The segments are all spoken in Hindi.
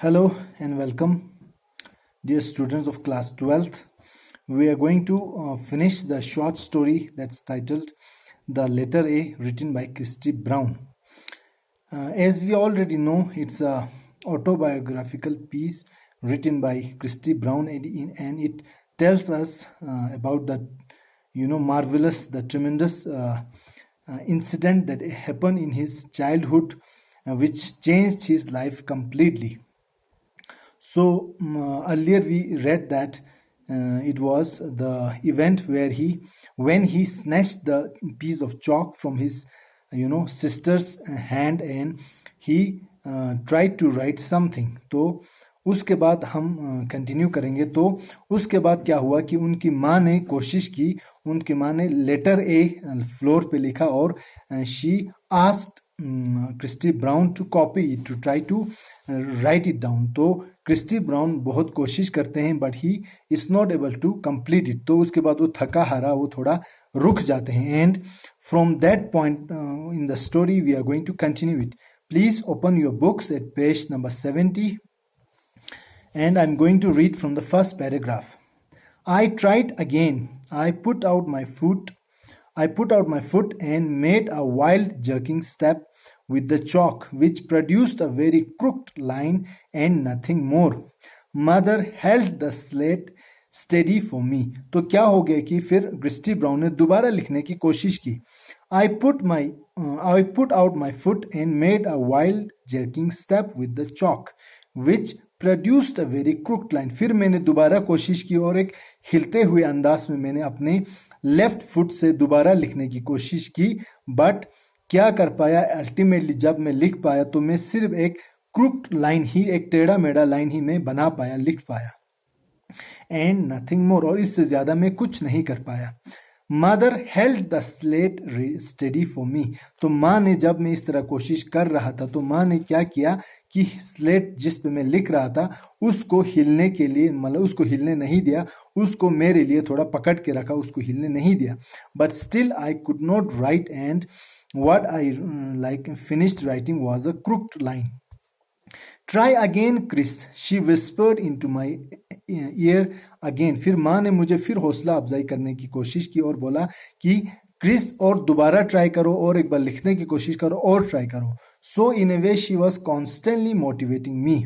Hello and welcome, dear students of class 12th. We are going to finish the short story that's titled The Letter A, written by Christy Brown. As we already know, it's a autobiographical piece written by Christy Brown, and it tells us about the marvelous, the tremendous incident that happened in his childhood, which changed his life completely. So earlier we read that it was the event where when he snatched the piece of chalk from his sister's hand and he tried to write something. तो उसके बाद हम कंटिन्यू करेंगे. तो उसके बाद क्या हुआ कि उनकी माँ ने कोशिश की, उनकी माँ ने लेटर ए फ्लोर पे लिखा और she asked Christy Brown to copy it, to try to write it down. तो क्रिस्टी ब्राउन बहुत कोशिश करते हैं but he is not able to complete it. तो उसके बाद वो थका हारा वो थोड़ा रुक जाते हैं. And from that point in the story we are going to continue it. Please open your books at page number 70 and I'm going to read from the first paragraph. I tried again. I put out my foot and made a wild jerking step with the chalk, which produced a very crooked line and nothing more. Mother held the slate steady for me. तो क्या हो गया कि फिर क्रिस्टी ब्राउन ने दोबारा लिखने की कोशिश की. I put out my foot and made a wild jerking step with the chalk, which produced a very crooked line. फिर मैंने दोबारा कोशिश की और एक हिलते हुए अंदाज में मैंने अपने लेफ्ट फुट से दोबारा लिखने की कोशिश की. बट क्या कर पाया, अल्टीमेटली जब मैं लिख पाया तो मैं सिर्फ एक क्रूक्ड लाइन ही, एक टेढ़ा मेढ़ा लाइन ही मैं बना पाया, लिख पाया. एंड नथिंग मोर, और इससे ज्यादा मैं कुछ नहीं कर पाया. Mother held the slate steady for me. तो माँ ने, जब मैं इस तरह कोशिश कर रहा था तो माँ ने क्या किया कि स्लेट जिस पे मैं लिख रहा था उसको हिलने के लिए, मतलब उसको हिलने नहीं दिया, उसको मेरे लिए थोड़ा पकड़ के रखा, उसको हिलने नहीं दिया. But still I could not right and what I finished writing was a crooked line. Try again, Chris, she whispered into my ear again. फिर माँ ने मुझे फिर हौसला अफजाई करने की कोशिश की और बोला कि क्रिस और दोबारा ट्राई करो और एक बार लिखने की कोशिश करो और ट्राई करो. So in a way she was constantly motivating me.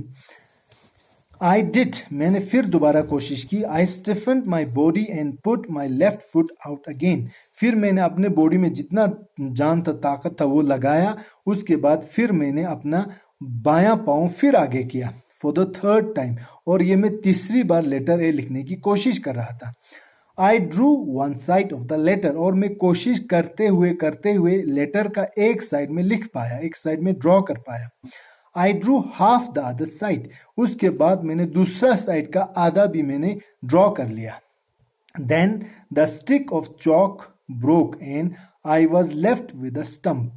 I did. मैंने फिर दोबारा कोशिश की. I stiffened my body and put my left foot out again. फिर मैंने अपने बॉडी में जितना जान था, ताकत था, वो लगाया. उसके बाद फिर मैंने अपना बायां पाँव फिर आगे किया for the third time. और ये मैं तीसरी बार लेटर ए लिखने की कोशिश कर रहा था. I drew one side of the letter. और मैं कोशिश करते हुए लेटर का एक साइड में लिख पाया, एक साइड में ड्रॉ कर पाया. I drew half the other side. उसके बाद मैंने दूसरा साइड का आधा भी मैंने ड्रॉ कर लिया. Then the stick of chalk broke and I was left with a stump.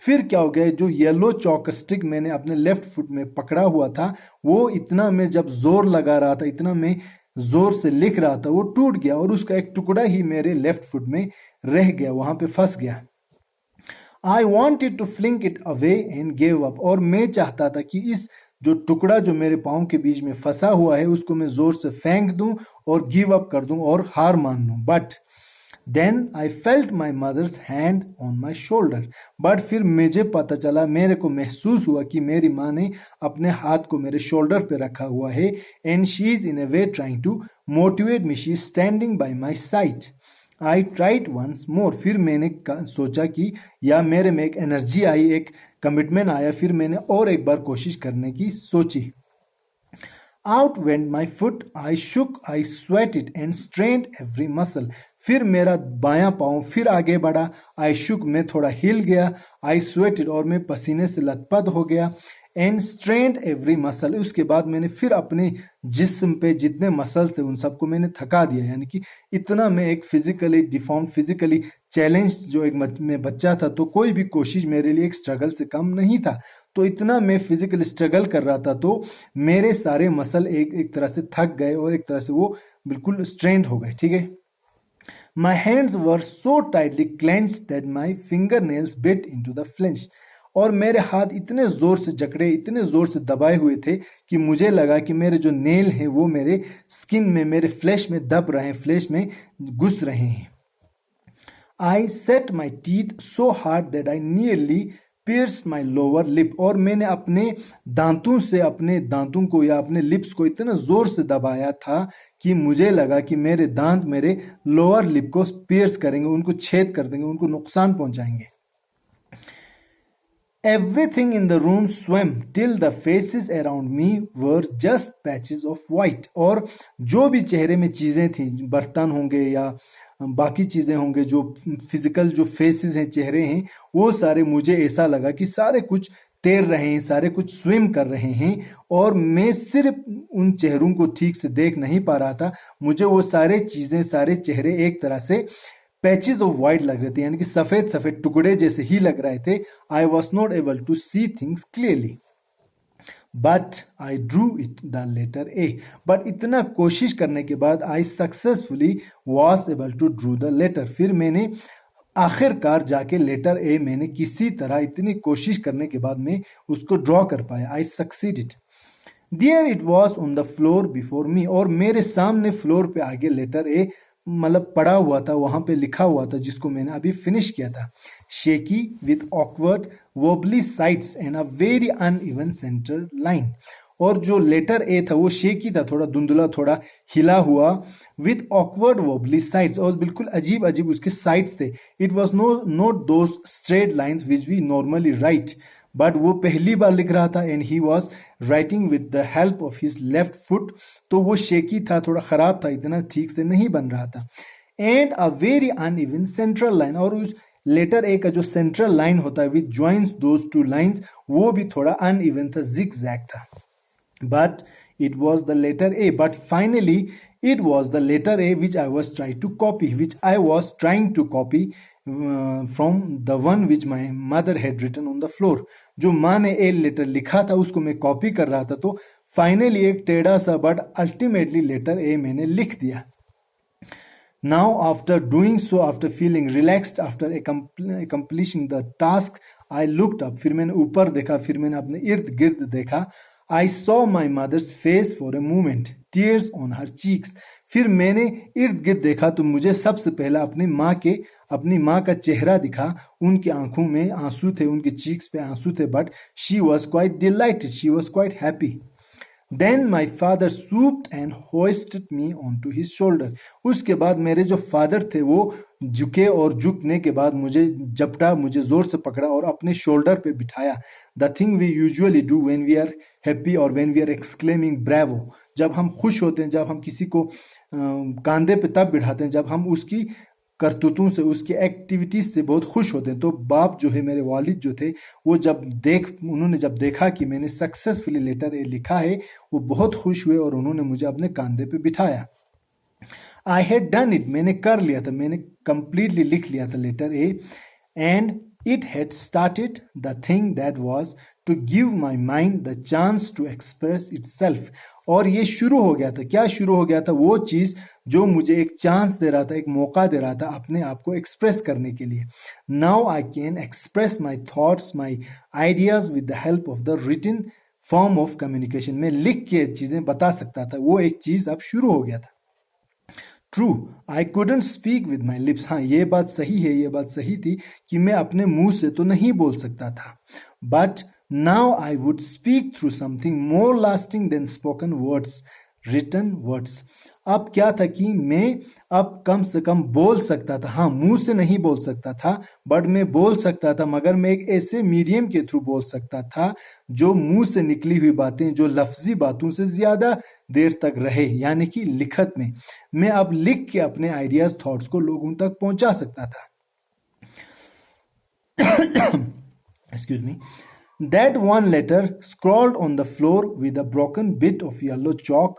फिर क्या हो गया, जो येलो चौक स्टिक मैंने अपने लेफ्ट फुट में पकड़ा हुआ था, वो इतना मैं जब जोर लगा रहा था, इतना मैं जोर से लिख रहा था, वो टूट गया और उसका एक टुकड़ा ही मेरे लेफ्ट फुट में रह गया, वहां पे फंस गया. I wanted to fling it away and gave up. और मैं चाहता था कि इस जो टुकड़ा जो मेरे पाँव के बीच में फंसा हुआ है उसको मैं जोर से फेंक दूं और गिव अप कर दूं और हार मान लूं. But then I felt my mother's hand on my shoulder. But फिर मुझे पता चला, मेरे को महसूस हुआ कि मेरी माँ ने अपने हाथ को मेरे शोल्डर पे रखा हुआ है. And she is in a way trying to motivate me. She is standing by my side. I tried once more. फिर मैंने सोचा कि या मेरे में एक एनर्जी आई, एक कमिटमेंट आया, फिर मैंने और एक बार कोशिश करने की सोची. Out went my foot. I shook, I sweated and strained every muscle. फिर मेरा बायां पाँव फिर आगे बढ़ा. आई शुक, मैं थोड़ा हिल गया. आई स्वेटेड, और मैं पसीने से लथपथ हो गया. And strained every muscle. उसके बाद मैंने फिर अपने जिस्म पे जितने मसल्स थे उन सबको मैंने थका दिया. यानी कि इतना मैं एक फिजिकली डिफॉर्म, फिजिकली चैलेंज जो एक मैं बच्चा था, तो कोई भी कोशिश मेरे लिए एक स्ट्रगल से कम नहीं था. तो इतना मैं फिजिकली स्ट्रगल कर रहा था, तो मेरे सारे मसल एक तरह से थक गए और एक तरह से वो बिल्कुल स्ट्रेन्ड हो गए. ठीक है. My hands were so tightly clenched that my fingernails bit into the flesh. और मेरे हाथ इतने जोर से जकड़े, इतने जोर से दबाए हुए थे कि मुझे लगा कि मेरे जो नेल हैं वो मेरे स्किन में, मेरे फ्लैश में दब रहे हैं, फ्लैश में घुस रहे हैं. I set my teeth so hard that I nearly pierced my lower lip. और मैंने अपने दांतों से अपने दांतों को या अपने लिप्स को इतना जोर से दबाया था कि मुझे लगा कि मेरे दांत मेरे लोअर लिप को पियर्स करेंगे, उनको छेद कर देंगे, उनको नुकसान पहुंचाएंगे. Everything in the room swam till the faces around me were just patches of white. और जो भी चेहरे में चीजें थी, बर्तन होंगे या बाकी चीजें होंगे, जो फिजिकल जो फेसेस हैं, चेहरे हैं, वो सारे मुझे ऐसा लगा कि सारे कुछ तैर रहे हैं, सारे कुछ स्विम कर रहे हैं और मैं सिर्फ उन चेहरों को ठीक से देख नहीं पा रहा था. मुझे वो सारे चीजें, सारे चेहरे एक तरह से पैचेस ऑफ व्हाइट लग रहे थे, यानी कि सफेद सफेद टुकड़े जैसे ही लग रहे थे. I was not able to see things clearly but I drew it the letter A. But इतना कोशिश करने के बाद I successfully was able to drew the letter. फिर मैंने आखिरकार जाके लेटर ए मैंने किसी तरह इतनी कोशिश करने के बाद मैं उसको ड्रॉ कर पाया. I succeeded. There it was on the floor before me. और मेरे सामने फ्लोर पे आगे लेटर ए मतलब पड़ा हुआ था, वहां पे लिखा हुआ था, जिसको मैंने अभी फिनिश किया था. Shaky with awkward wobbly sides and a very uneven centre line. और जो लेटर ए था वो शेकी था, थोड़ा धुंधला, थोड़ा हिला हुआ. विथ ऑकवर्ड वोबली साइड्स, और बिल्कुल अजीब अजीब उसके साइड्स थे. It was not those straight lines which we normally write. But वो पहली बार लिख रहा था and he was writing with the help of his left foot. तो वो शेकी था, थोड़ा खराब था, इतना ठीक से नहीं बन रहा था. And a very uneven central line. और उस लेटर ए का जो सेंट्रल लाइन होता है which joins those two lines, वो भी थोड़ा अनइवन था, जिग जैग था. But it was the letter A. But finally it was the letter A which I was trying to copy, which I was trying to copy from the one which my mother had written on the floor. जो माँ ने ए लेटर लिखा था उसको मैं कॉपी कर रहा था. तो फाइनली एक टेढ़ा सा बट अल्टीमेटली लेटर ए मैंने लिख दिया. Now after doing so, after feeling relaxed, after accomplishing the task, I looked up. फिर मैंने ऊपर देखा, फिर मैंने अपने इर्द गिर्द देखा. I saw my mother's face for a moment, tears on her cheeks. फिर मैंने इर्द गिर्द देखा तो मुझे सबसे पहला अपनी माँ का चेहरा दिखा. उनकी आंखों में आंसू थे, उनके चीक्स पे आंसू थे. But she was quite delighted, she was quite happy. Then my father swooped and hoisted me onto his shoulder. उसके बाद मेरे जो फादर थे वो झुके और झुकने के बाद मुझे झपटा, मुझे जोर से पकड़ा और अपने शोल्डर पे बिठाया. The thing we usually do when we are happy or when we are exclaiming bravo. जब हम खुश होते हैं, जब हम किसी को कांधे पे तब बिठाते हैं जब हम उसकी करतूतों से, उसकी एक्टिविटीज से बहुत खुश होते हैं. तो बाप जो है, मेरे वालिद जो थे, वो उन्होंने जब देखा कि मैंने सक्सेसफुली लेटर ए लिखा है, वो बहुत खुश हुए और उन्होंने मुझे अपने कांधे पे बिठाया. I had done it. मैंने कर लिया था, मैंने कंप्लीटली लिख लिया था letter A. And it had started the thing that was to give my mind the chance to express itself. और ये शुरू हो गया था. क्या शुरू हो गया था? वो चीज जो मुझे एक चांस दे रहा था, एक मौका दे रहा था अपने आप को एक्सप्रेस करने के लिए. Now I can express my thoughts, my ideas with the help of the written form of communication. मैं लिख के चीजें बता सकता था. वो एक चीज अब शुरू हो गया था. True, I couldn't speak with my lips. हाँ, ये बात सही है, ये बात सही थी कि मैं अपने मुंह से तो नहीं बोल सकता था. But now I would speak through something more lasting than spoken words, written words. अब क्या था कि मैं अब कम से कम बोल सकता था. हाँ, मुंह से नहीं बोल सकता था, बट मैं बोल सकता था, मगर मैं एक ऐसे मीडियम के थ्रू बोल सकता था जो मुंह से निकली हुई बातें, जो लफ्जी बातों से ज्यादा देर तक रहे, यानी कि लिखत में. मैं अब लिख के अपने आइडियाज, थॉट्स को लोगों तक पहुंचा सकता था. Excuse me. That one letter, scrawled on the floor with a broken bit of yellow chalk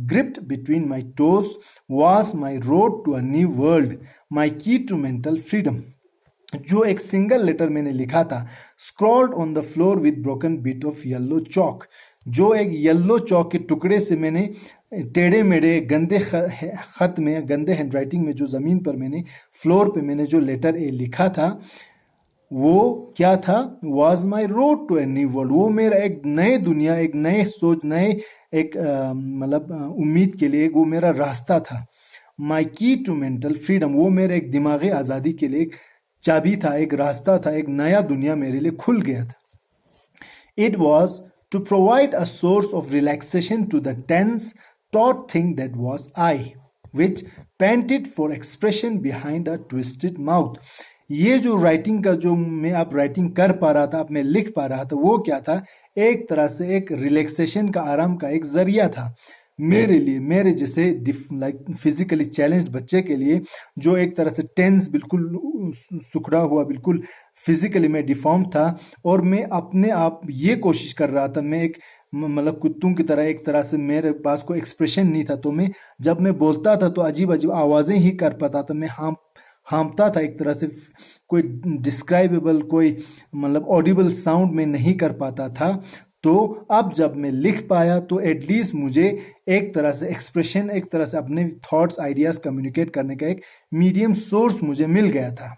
gripped between my toes, was my road to a new world, my key to mental freedom. जो एक सिंगल लेटर मैंने लिखा था, scrawled on the floor with broken bit of yellow chalk, जो एक येलो चौक के टुकड़े से मैंने टेढ़े मेढ़े गंदे खत में, गंदे हैंडराइटिंग में जो जमीन पर मैंने, फ्लोर पे मैंने जो लेटर ए लिखा था, वो क्या था? Was my road to a new world, वो मेरा एक नए दुनिया, एक नए सोच, नए एक मतलब उम्मीद के लिए वो मेरा रास्ता था। माई की टू मेंटल फ्रीडम, वो मेरे एक दिमागी आज़ादी के लिए एक चाबी था, एक रास्ता था, एक नया दुनिया मेरे लिए खुल गया था। It was to provide a source of relaxation to the tense, taut thing that was I, which panted for expression behind a twisted mouth. ये जो राइटिंग का जो मैं अब राइटिंग कर पा रहा था, अब मैं लिख पा रहा था, वो क्या था? एक तरह से एक रिलैक्सेशन का, आराम का एक जरिया था मेरे लिए, मेरे जैसे लाइक फिजिकली चैलेंज्ड बच्चे के लिए, जो एक तरह से टेंस, बिल्कुल सुखड़ा हुआ, बिल्कुल फिजिकली मैं डिफॉर्म था, और मैं अपने आप ये कोशिश कर रहा था, मैं एक मतलब कुत्तों की तरह, एक तरह से मेरे पास कोई एक्सप्रेशन नहीं था, तो मैं जब मैं बोलता था तो अजीब अजीब आवाज़ें ही कर पाता था, मैं हामता था, एक तरह से कोई डिस्क्राइबेबल, कोई मतलब ऑडिबल साउंड में नहीं कर पाता था। तो अब जब मैं लिख पाया तो एटलीस्ट मुझे एक तरह से एक्सप्रेशन, एक तरह से अपने थॉट्स, आइडियाज कम्युनिकेट करने का एक मीडियम सोर्स मुझे मिल गया था।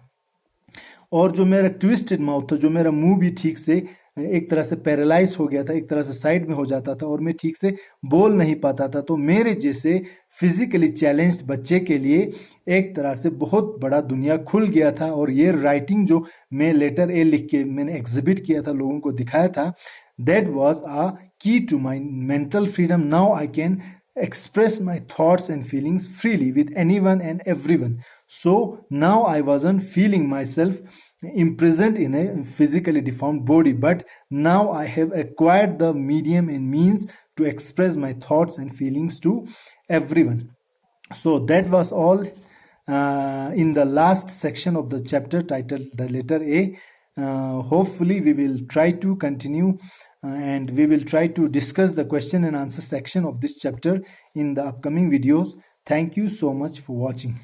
और जो मेरा ट्विस्टेड माउथ था, जो मेरा मुंह भी ठीक से एक तरह से पैरालाइज हो गया था, एक तरह से साइड में हो जाता था और मैं ठीक से बोल नहीं पाता था, तो मेरे जैसे फिजिकली चैलेंज्ड बच्चे के लिए एक तरह से बहुत बड़ा दुनिया खुल गया था। और ये राइटिंग जो मैं लेटर ए लिख के मैंने एग्जिबिट किया था, लोगों को दिखाया था, that was a key to my mental freedom. Now I can express my thoughts and feelings freely with anyone and everyone. So now I wasn't feeling myself imprisoned in a physically deformed body, but now I have acquired the medium and means to express my thoughts and feelings to everyone. So that was all in the last section of the chapter titled The Letter A. Hopefully we will try to continue and we will try to discuss the question and answer section of this chapter in the upcoming videos. Thank you so much for watching.